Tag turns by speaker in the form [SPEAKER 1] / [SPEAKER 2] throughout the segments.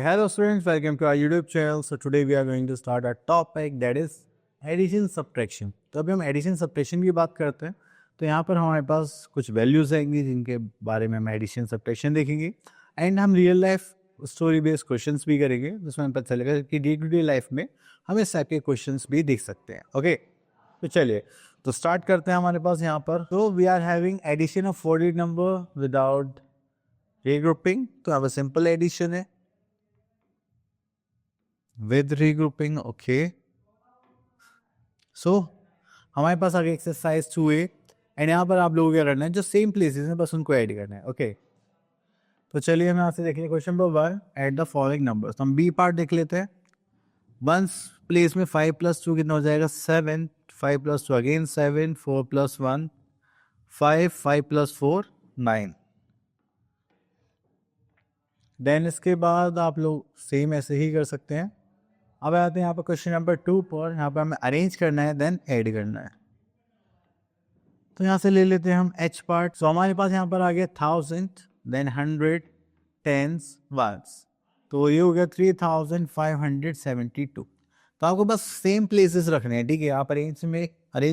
[SPEAKER 1] hello students, welcome to our YouTube channel. So today we are going to start our topic that is addition subtraction. तो अभी हम addition subtraction की बात करते हैं. तो यहाँ पर हमारे पास कुछ values आएंगी जिनके बारे में हम addition subtraction देखेंगे and हम real life story based questions भी करेंगे जिसमें हमें पता चलेगा कि day to day life में हम इस टाइप के questions भी देख सकते हैं. ओके तो चलिए तो स्टार्ट करते हैं. हमारे पास यहाँ पर तो we are having addition of 4 digit number without regrouping. तो अब सिंपल एडिशन है with regrouping. ओके सो हमारे पास आगे एक्सरसाइज 2A एंड यहाँ पर आप लोगों को क्या करना है, जो सेम प्लेसेस हैं बस उनको ऐड करना है. ओके तो चलिए हम यहाँ से देखेंगे question number 1, add the following numbers. तो हम बी पार्ट देख लेते हैं. वंस प्लेस में 5 + 2 कितना हो जाएगा 7, 5 + 2 अगेन 7, 4 + 1 5, 5 + 4 9. देन इसके बाद आप लोग सेम ऐसे ही कर सकते हैं. अब आते हैं यहाँ पर क्वेश्चन नंबर 2 पर. यहाँ पर हमें अरेंज करना है देन ऐड करना है. तो यहाँ से ले लेते हैं हम एच पार्ट. सो हमारे पास यहाँ पर आ गया 1000 देन 100 10s 1s. तो ये हो गया 3572. तो आपको बस सेम प्लेसेस रखने हैं. ठीक है, आप अरेंज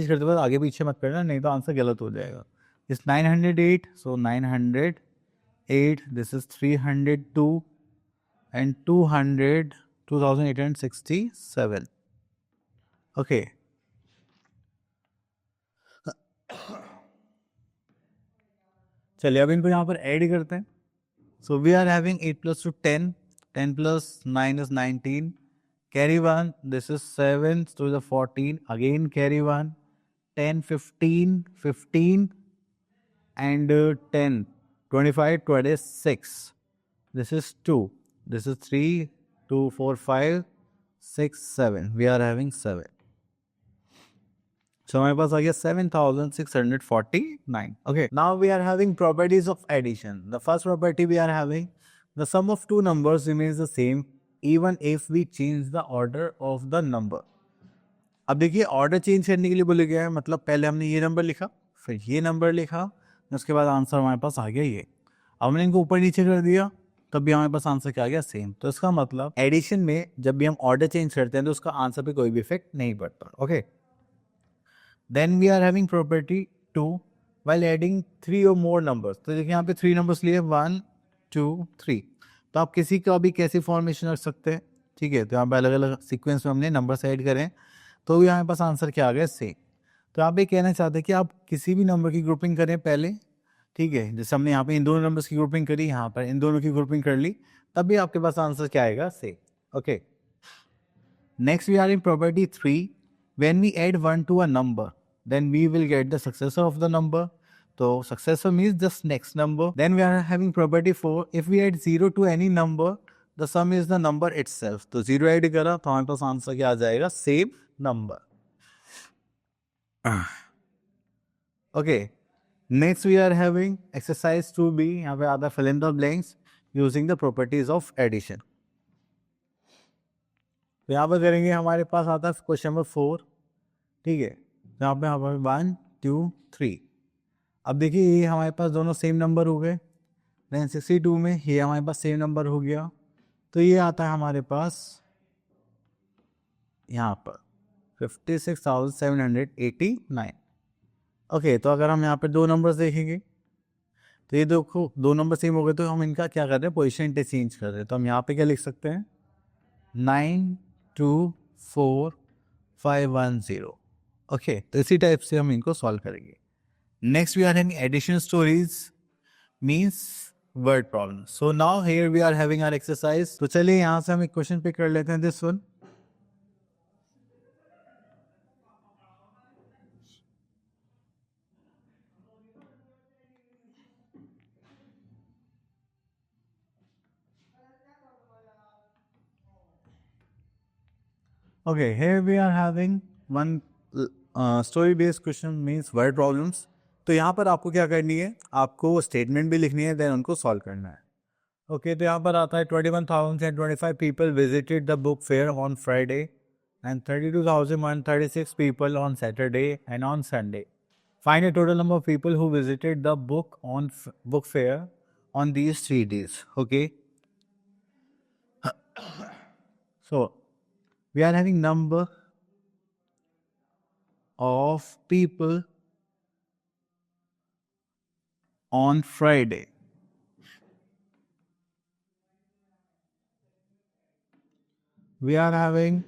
[SPEAKER 1] करते वक्त आगे पीछे मत करना, नहीं तो आंसर गलत हो जाएगा. इस 908 so 908 this is 302 and 200 2867. Okay चलिए अब इनको यहाँ पर ऐड करते हैं. So we are having 8 + 2 10, 10 + 9 is 19, carry 1 this is 7 to the 14 again carry 1 10 15 15 and 10 25 26. This is 2, this is 3 2 4 5 6 7. We are having 7. So हमारे पास आ गया 7649. Okay, now we are having properties of addition. The first property we are having, the sum of two numbers remains the same even if we change the order of the number. अब देखिए order change करने के लिए बोले गया है, मतलब पहले हमने ये नंबर लिखा फिर ये नंबर लिखा, उसके बाद आंसर हमारे पास आ गया ये. अब हमने इनको ऊपर नीचे कर दिया तब भी हमारे पास आंसर क्या आ गया सेम. तो इसका मतलब एडिशन में जब भी हम ऑर्डर चेंज करते हैं तो उसका आंसर पे कोई भी इफेक्ट नहीं पड़ता. Okay then we are having property 2 while adding 3 or more numbers. तो देखिए यहाँ पे 3 नंबर्स लिए 1 2 3. तो आप किसी का भी कैसी फॉर्मेशन रख सकते हैं. ठीक है, तो यहाँ पे अलग अलग सीक्वेंस में हमने नंबर्स ऐड करें तो यहाँ पास आंसर क्या आ गया सेम. तो आप ये कहना चाहते हैं कि आप किसी भी नंबर की ग्रुपिंग करें पहले. ठीक है, जैसे हमने यहाँ पे इन दोनों नंबर्स की ग्रुपिंग करी, यहाँ पर इन दोनों की ग्रुपिंग कर ली, तब भी आपके पास आंसर क्या आएगा same. Okay next we are in property 3. When we add 1 to a number, then we will get the successor of the number. So successor means just next number. Then we are having property 4. If we add 0 to any number, the sum is the number itself. तो 0 add करा तो हमारे पास answer क्या आ जाएगा same number. Okay next we are having exercise 2B. यहाँ पे आता है fill in the blanks using the properties of addition. तो यहाँ पर करेंगे, हमारे पास आता है क्वेश्चन नंबर 4. ठीक है, तो यहाँ पे 1 2 3. अब देखिए ये हमारे पास दोनों सेम नंबर हो गए. देन 62 में ये हमारे पास सेम नंबर हो गया. तो ये आता है हमारे पास यहाँ पर 56,789. ओके तो अगर हम यहाँ पे दो नंबर्स देखेंगे तो ये देखो दो नंबर सेम हो गए, तो हम इनका क्या कर रहे हैं पोजिशन इंटरचेंज कर रहे हैं. तो हम यहाँ पे क्या लिख सकते हैं 9 2 4 5 1 0. ओके तो इसी टाइप से हम इनको सॉल्व करेंगे. Next we are having addition stories means word problem. So now here we are having our exercise. तो चलिए यहाँ से हम एक क्वेश्चन पिक कर लेते हैं. This one okay here we are having one story based question means word problems. तो यहाँ पर आपको क्या करनी है, आपको स्टेटमेंट भी लिखनी है देन उनको सॉल्व करना है. ओके तो यहाँ पर आता है 21,025 people visited the book fair on Friday and 32,136 people on Saturday and on Sunday. Find a total number of people who visited the book fair on these 3 days. Okay So we are having number of people on Friday. We are having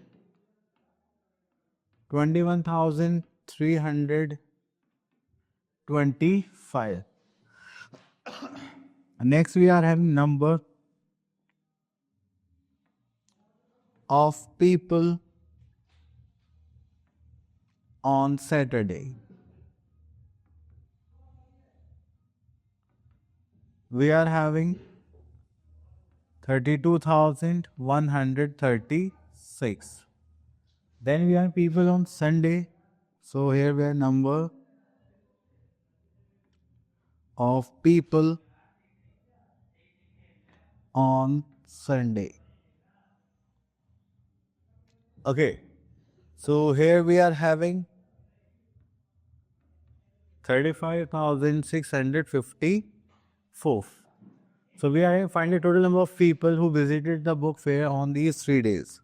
[SPEAKER 1] 21,325. Next we are having number of people on Saturday. We are having 32,136. Then we have people on Sunday. So here we have number of people on Sunday. Okay. So here we are having 35,654. So we are find the total number of people who visited the book fair on these 3 days.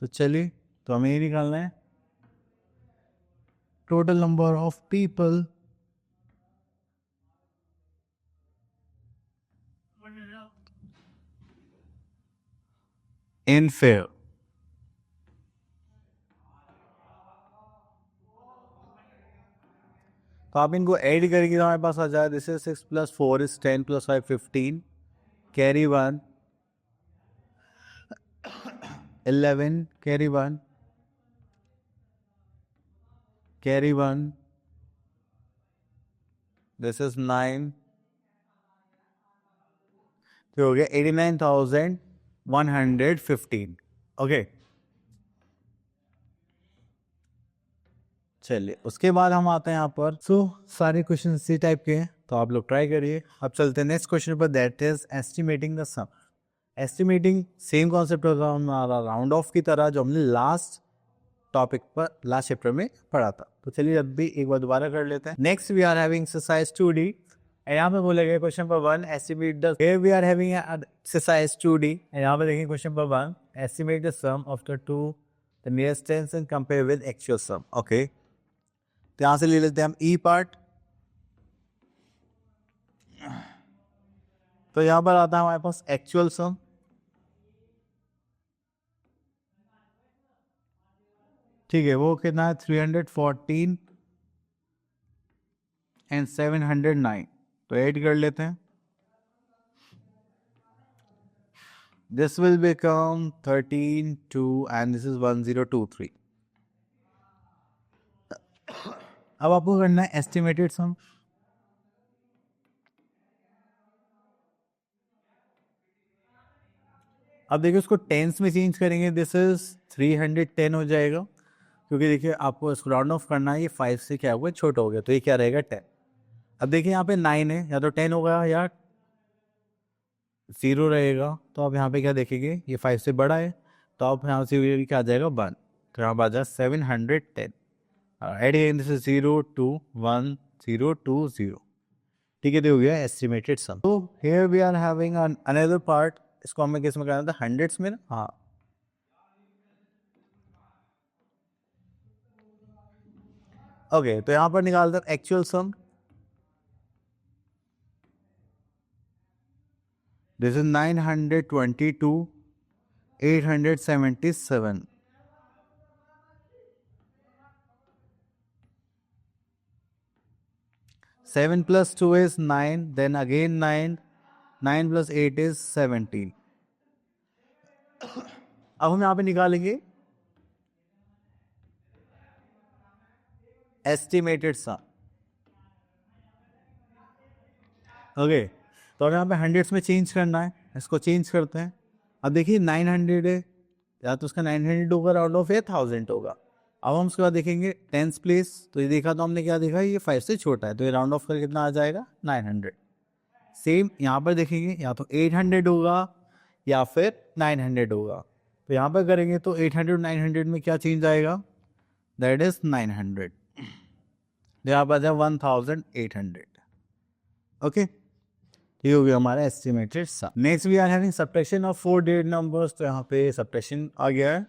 [SPEAKER 1] तो चलिए तो हमें ये निकालना है total number of people in fair. तो आप इनको ऐड करेंगे तो हमारे पास आ जाए this is 6 + 4 is 10 + 5 15 carry 1 11 carry 1 carry 1 this is 9 तो हो गया 89,115. ओके चलिए उसके बाद हम आते हैं यहाँ पर सारे क्वेश्चन इसी टाइप के हैं तो आप लोग ट्राई करिए. अब चलते हैं नेक्स्ट क्वेश्चन पर that is estimating the sum. Estimating same concept होगा हमारा राउंड ऑफ की तरह जो हमने लास्ट टॉपिक पर लास्ट चैप्टर में पढ़ा था. तो चलिए अब भी एक बार दोबारा कर लेते हैं. Next we are having exercise 2D यहाँ पे बोलेगा question number 1 estimate the here we are having exercise 2D यहाँ पे देखेंगे question number 1 estimate the sum of the two the nearest tens and compare with actual sum. Okay तो यहाँ से ले लेते हैं हम ई पार्ट. तो यहाँ पर आता है हमारे पास एक्चुअल सम. ठीक है वो कितना है 314 एंड 709 तो ऐड कर लेते हैं. This will become 13 2 and this is 1023. अब आपको करना है एस्टिमेटेड सम. अब देखिए उसको टेंस में चेंज करेंगे दिस इज 310 हो जाएगा क्योंकि देखिए आपको इसको राउंड ऑफ करना है. ये 5 से क्या हुआ छोटा हो गया तो ये क्या रहेगा 10. अब देखिए यहाँ पे 9 है या तो 10 होगा या 0 रहेगा. तो आप यहाँ पे क्या देखेंगे ये 5 से बड़ा है तो आप यहाँ से क्या आ जाएगा 1 तो यहाँ पर आ जाए 710. Add this is 0 2 1 0 2 0. ठीक है तो हो गया एस्टिमेटेड सम. तो here we are having another part. इसको हमें किस में करना था हंड्रेड्स में ना. हाँ ओके तो यहाँ पर निकालते हैं actual sum. This is 922 877. Seven plus 2 is 9 then again 9 9 plus 8 is 17. अब हम यहाँ पे निकालेंगे एस्टिमेटेड सम. ओके तो अब यहाँ पे हंड्रेड्स में चेंज करना है. इसको चेंज करते हैं. अब देखिए 900 है या तो उसका 900 होगा राउंड ऑफ या 1000 होगा. अब हम उसके बाद देखेंगे टेंस प्लेस. तो ये देखा तो हमने क्या देखा ये 5 से छोटा है तो ये राउंड ऑफ कर कितना आ जाएगा 900. सेम यहाँ पर देखेंगे या तो 800 होगा या फिर 900 होगा. तो यहाँ पर करेंगे तो 800 900 में क्या चेंज आएगा दैट इज 900. यहाँ पर 1800. ओके ये हो गया हमारा estimated sum. Next we are having subtraction of 4 digit numbers, तो यहाँ पे सब्ट्रैक्शन आ गया है।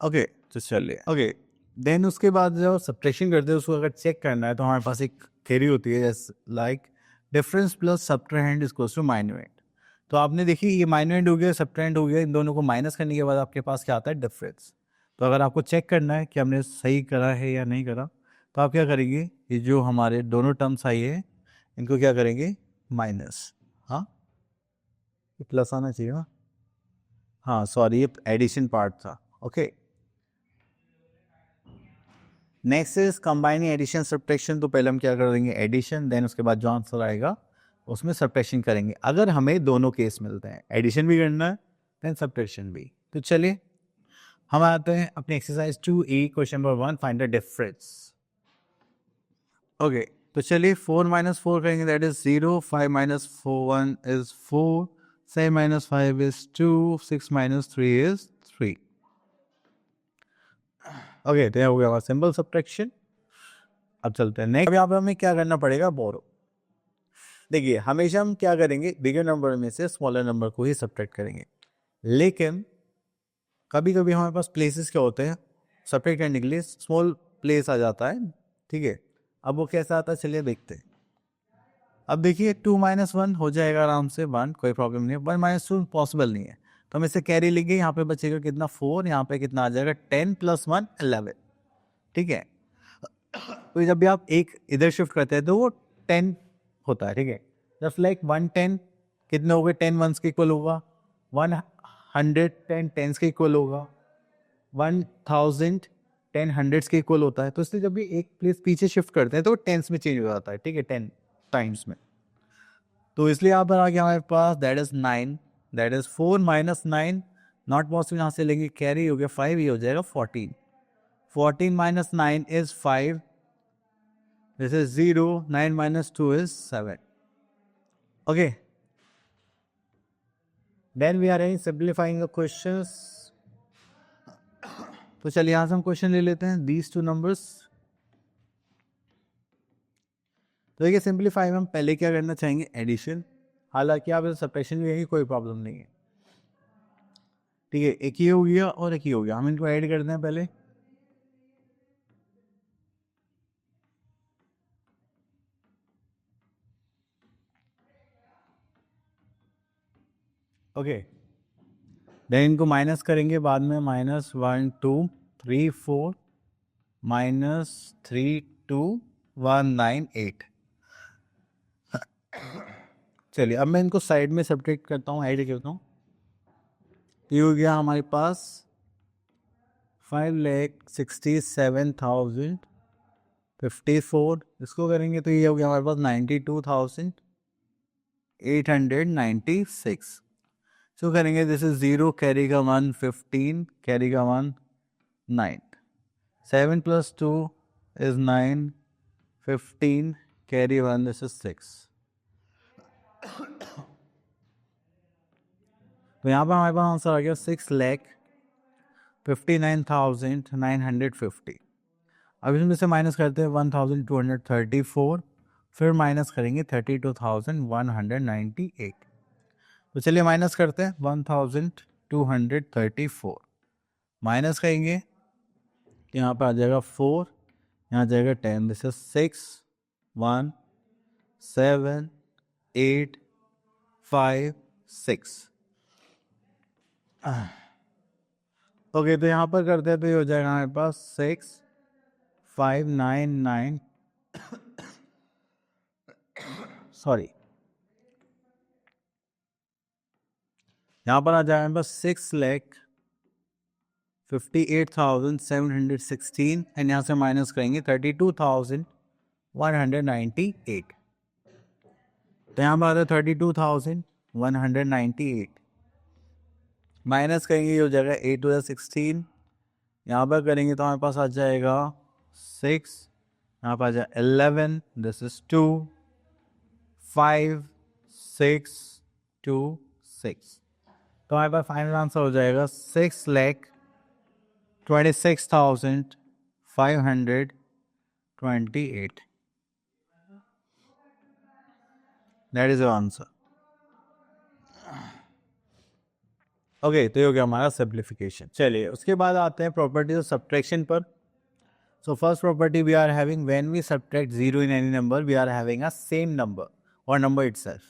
[SPEAKER 1] ओके तो चलिए ओके देन उसके बाद जब सब्ट्रैक्शन करते हैं उसको अगर चेक करना है तो हमारे पास एक थ्योरी होती है जैसे like difference plus subtrahend is equals to minus. तो आपने देखी ये माइनस हो गया सब्ट्रैंड हो गया, इन दोनों को माइनस करने के बाद आपके पास क्या आता है डिफरेंस। तो अगर आपको चेक करना है कि हमने सही करा है या नहीं करा तो आप क्या करेंगे, ये जो हमारे दोनों टर्म्स आई है इनको क्या करेंगे माइनस, हाँ ये प्लस आना चाहिए ना, हाँ सॉरी ये एडिशन पार्ट था। Okay next is combining addition subtraction. तो पहले हम क्या कर देंगे एडिशन, देन उसके बाद जो आंसर आएगा उसमें सब्ट्रैक्शन करेंगे अगर हमें दोनों केस मिलते हैं, एडिशन भी करना है देन सब्ट्रैक्शन भी। तो चलिए हम आते हैं अपनी exercise 2E question number 1 find the difference. Okay तो चलिए 4 माइनस 4 करेंगे that is 0, 5 minus 1 is 4, 7 minus 5 is 2, 6 minus 3 is 3। Okay तो हो गया हमारा सिंपल सब्ट्रैक्शन। अब चलते हैं नेक्स्ट। अब यहाँ पे हमें क्या करना पड़ेगा बोरो। देखिए हमेशा हम क्या करेंगे बिगर नंबर में से स्मॉलर नंबर को ही सब्ट्रैक्ट करेंगे, लेकिन कभी कभी हमारे पास प्लेसेस क्या होते हैं सब्ट्रैक्ट करने के लिए स्मॉल प्लेस आ जाता है, ठीक है। अब वो कैसा आता है चलिए देखते हैं। अब देखिए 2 माइनस 1 हो जाएगा आराम से 1, कोई प्रॉब्लम नहीं है। 1 माइनस 2 पॉसिबल नहीं है तो हम इसे कैरी लेंगे, यहाँ पे बचेगा कितना 4, यहाँ पे कितना आ जाएगा 10 प्लस 1 11, ठीक है। तो जब भी आप एक इधर शिफ्ट करते हैं तो वो 10 होता है, ठीक है। जस्ट लाइक 110 कितने हो गए 10 वंस के इक्वल होगा, 110 टेंस के इक्वल होगा, 1000 10 हंड्रेड्स के इक्वल होता है। तो इसलिए जब भी एक प्लेस पीछे शिफ्ट करते हैं तो टेंस में चेंज हो जाता है, ठीक है 10 टाइम्स में। तो इसलिए यहाँ पर आ गया हमारे पास that is 9, that is 4 minus 9 not possible, यहाँ से लेंगे कैरी हो गया 5, ये हो जाएगा 14, 14 minus 9 is 5, this is 0, 9 minus 2 is 7, okay then we are simplifying the questions। तो चलिए यहाँ से हम क्वेश्चन ले लेते हैं these two numbers। तो देखिए सिंप्लीफाई में हम पहले क्या करना चाहेंगे एडिशन, हालांकि आप सब्ट्रैक्शन भी है कोई प्रॉब्लम नहीं है, ठीक है। एक ही हो गया और एक ही हो गया, हम इनको ऐड करते हैं पहले। ओके देन इनको माइनस करेंगे बाद में, -1 2 3 4 -3 2 1 9 8। चलिए अब मैं इनको साइड में सब्ट्रैक्ट करता हूँ, ऐड करता हूँ। ये हो गया हमारे पास 5,67,054, इसको करेंगे तो ये हो गया हमारे पास 92,896। इसको करेंगे दिस इज 0 कैरी का 1 15 कैरी का 1 9, 7 plus 2 is 9, 15 carry 1 this is 6। तो यहाँ पर हमारे पास आंसर आ गया 6,59,950। अब इसमें से माइनस करते हैं 1,234, फिर माइनस करेंगे 32,198। तो चलिए माइनस करते हैं 1,234 माइनस करेंगे, यहाँ पर आ जाएगा 4, यहाँ जाएगा 10, दिस इज 6 1 7 8 5 6। ओके तो यहाँ पर करते हैं तो ये हो जाएगा हमारे पास 6,599 सॉरी यहाँ पर आ जाएगा हमारे पास 6,58,716 एंड यहाँ से माइनस करेंगे 32,198। तो यहाँ पर आता है 32,198 माइनस करेंगे ये हो जाएगा 8 टू 16, यहाँ पर करेंगे तो हमारे पास आ जाएगा 6, यहाँ पर आ जाएगा 11, दिस इज 2 5 6 2 6। तो हमारे पास फाइनल आंसर हो जाएगा 6,26,528। That is your answer. Okay, तो ये हो गया हमारा सिंप्लीफिकेशन। चलिए उसके बाद आते हैं प्रॉपर्टीज ऑफ सब्ट्रैक्शन पर। So first property we are having when we subtract zero in any number we are having a same number और नंबर इटसेल्फ।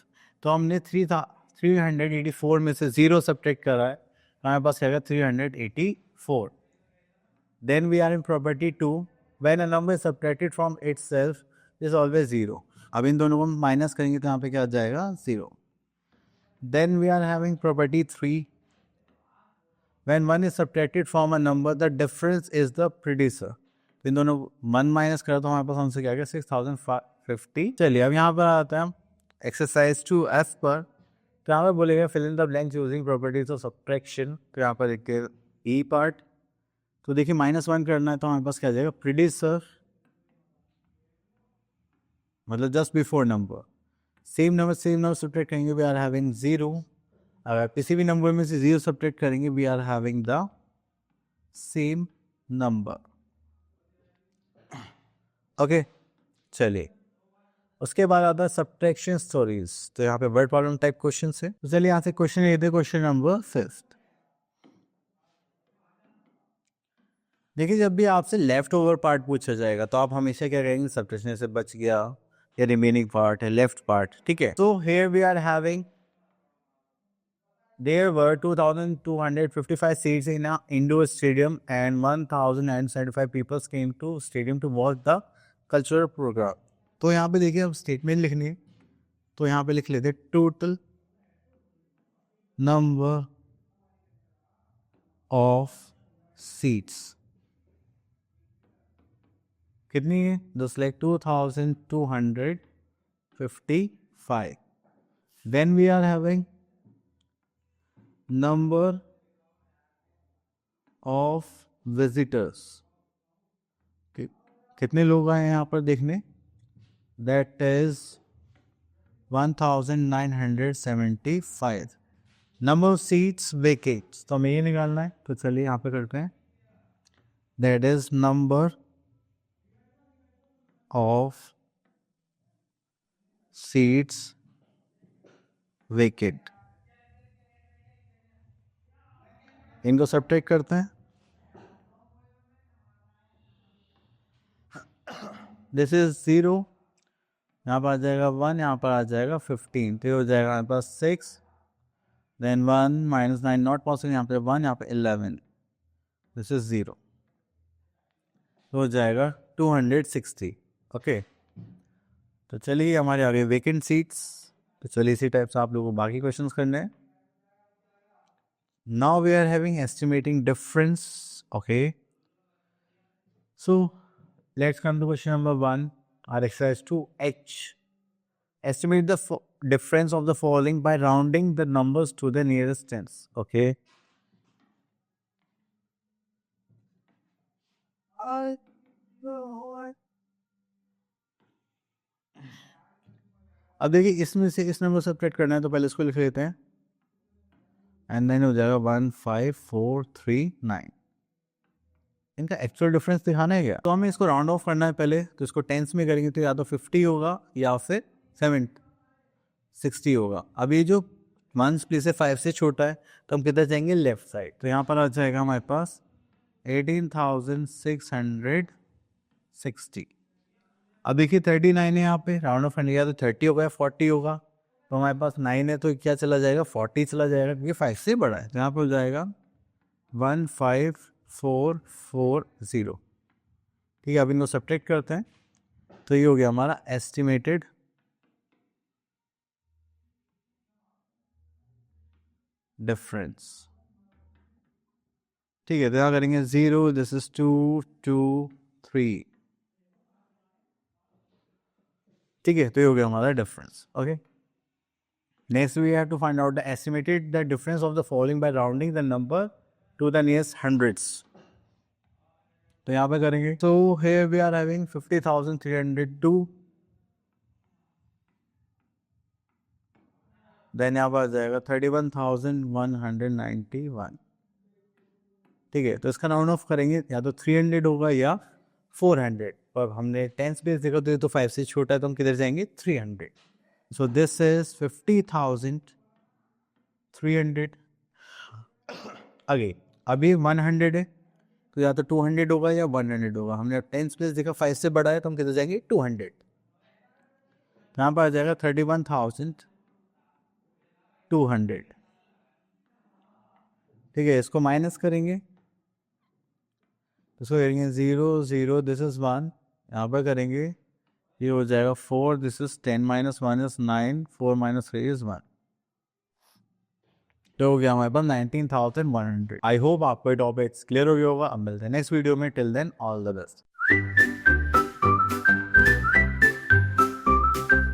[SPEAKER 1] तो हमने 384 में से जीरो सब्ट्रैक्ट करा है, तो हमारे पास क्या है 384। Then we are in property 2 when a number is subtracted from itself is always zero. अब इन दोनों को माइनस करेंगे तो यहाँ पे क्या आ जाएगा, zero. Then we are having property 3 when one is subtracted from a number the difference is the predecessor। तो इन दोनों 1 माइनस करा तो हमारे पास आंसर क्या गया 6050। चलिए अब यहाँ पर आते हैं हम एक्सरसाइज 2F पर। तो यहाँ पर बोलेगा fill in the blanks using properties of subtraction. तो यहाँ पर देखिए ई पार्ट, तो देखिए -1 करना है तो हमारे पास क्या आ जाएगा प्रीडिसर, मतलब just before number. Same number subtract करेंगे वी आर हैविंग जीरो। अगर किसी भी नंबर में से जीरो सब्ट्रैक्ट करेंगे we are having the same number. Okay, चलिए उसके बाद आता है सब्ट्रैक्शन स्टोरीज। तो यहाँ पे वर्ड प्रॉब्लम टाइप क्वेश्चन है, तो चलिए यहाँ से क्वेश्चन लेते हैं, क्वेश्चन नंबर 5। देखिए जब भी आपसे लेफ्ट ओवर पार्ट पूछा जाएगा तो आप हमेशा क्या करेंगे, सब्ट्रैक्शन से बच गया या रिमेनिंग पार्ट है लेफ्ट पार्ट, ठीक है। तो here we are having there were 2,255 seats in an indoor stadium and 1,075 people came to stadium to watch the cultural program। तो यहाँ पे देखिए अब स्टेटमेंट लिखनी है, तो यहाँ पे लिख लेते टोटल नंबर ऑफ सीट्स कितनी है, just like 2,255। Then we are having number of visitors, कितने लोग आए हैं यहाँ पर देखने, that is 1975। number of seats vacant, तो हमें ये निकालना है, तो चलिए यहाँ पे करते हैं, that is number of seats vacant। इनको सब्ट्रैक्ट करते हैं, दिस इज 0, यहाँ पर आ जाएगा 1, यहाँ पर आ जाएगा 15, तो ये हो जाएगा हमारे पास 6। देन 1 -9 नॉट पॉसिबल, यहाँ पे 1, यहाँ पे 11, दिस इज 0, तो हो जाएगा 260। ओके, तो चलिए हमारे आगे वेकेंट सीट्स। तो चलिए इसी टाइप से आप लोगों को बाकी क्वेश्चंस करने हैं। Now we are having estimating difference. Okay, so let's come to question number 1, our exercise 2H. Estimate the difference of the following by rounding the numbers to the nearest tens. Okay, अब देखिए इसमें से इस number subtract करना है, तो पहले इसको लिख लेते हैं एंड देन हो जाएगा 15439। इनका एक्चुअल डिफरेंस दिखाना है क्या, तो हमें इसको राउंड ऑफ करना है पहले, तो इसको टेंस में करेंगे तो या तो 50 होगा या फिर 60 होगा। अब ये जो 1 प्लेस से 5 से छोटा है तो हम किधर जाएंगे, लेफ्ट साइड, तो यहाँ पर आ जाएगा हमारे पास 18,660। अब देखिए 39 है यहाँ पे, राउंड ऑफ करने गया तो 30 होगा या 40 होगा, तो हमारे पास 9 है तो क्या चला जाएगा 40 चला जाएगा, क्योंकि 5 से बड़ा है, तो यहाँ पे हो जाएगा 15440। ठीक है, अब इनको सब्ट्रैक्ट करते हैं, तो ये हो गया हमारा एस्टिमेटेड डिफरेंस। ठीक है, तो यहाँ करेंगे 0, दिस इज 2 2 3। ठीक है, तो ये हो गया हमारा difference. Okay, next we have to find out the estimated the difference of the following by rounding the number to the nearest hundreds. तो यहाँ पे करेंगे, so here we are having 50,302। देन यहाँ पर आ जाएगा 31,191। ठीक है, तो इसका राउंड ऑफ करेंगे, या तो 300 होगा या 400, पर हमने टेंस बेस देखा तो ये तो 5 से छोटा है, तो हम किधर जाएंगे 300। सो दिस इज 50,300 अगे अभी 100 है तो या तो 200 होगा या 100 होगा. हमने टेंस प्लेस देखा 5 से बड़ा है तो हम किधर जाएंगे 200. यहाँ पर आ जाएगा 31,200. ठीक है, इसको माइनस करेंगे, इसको करेंगे 0 0 दिस इज 1, यहाँ पर करेंगे ये हो जाएगा 4 दिस इज 10 -1 is 9 4 - 3 is 1. तो हो गया हमारे पास 19,100. आई होप आपको ये टॉपिक्स क्लियर हो गया होगा. अब मिलते हैं नेक्स्ट वीडियो में. Till then all the best.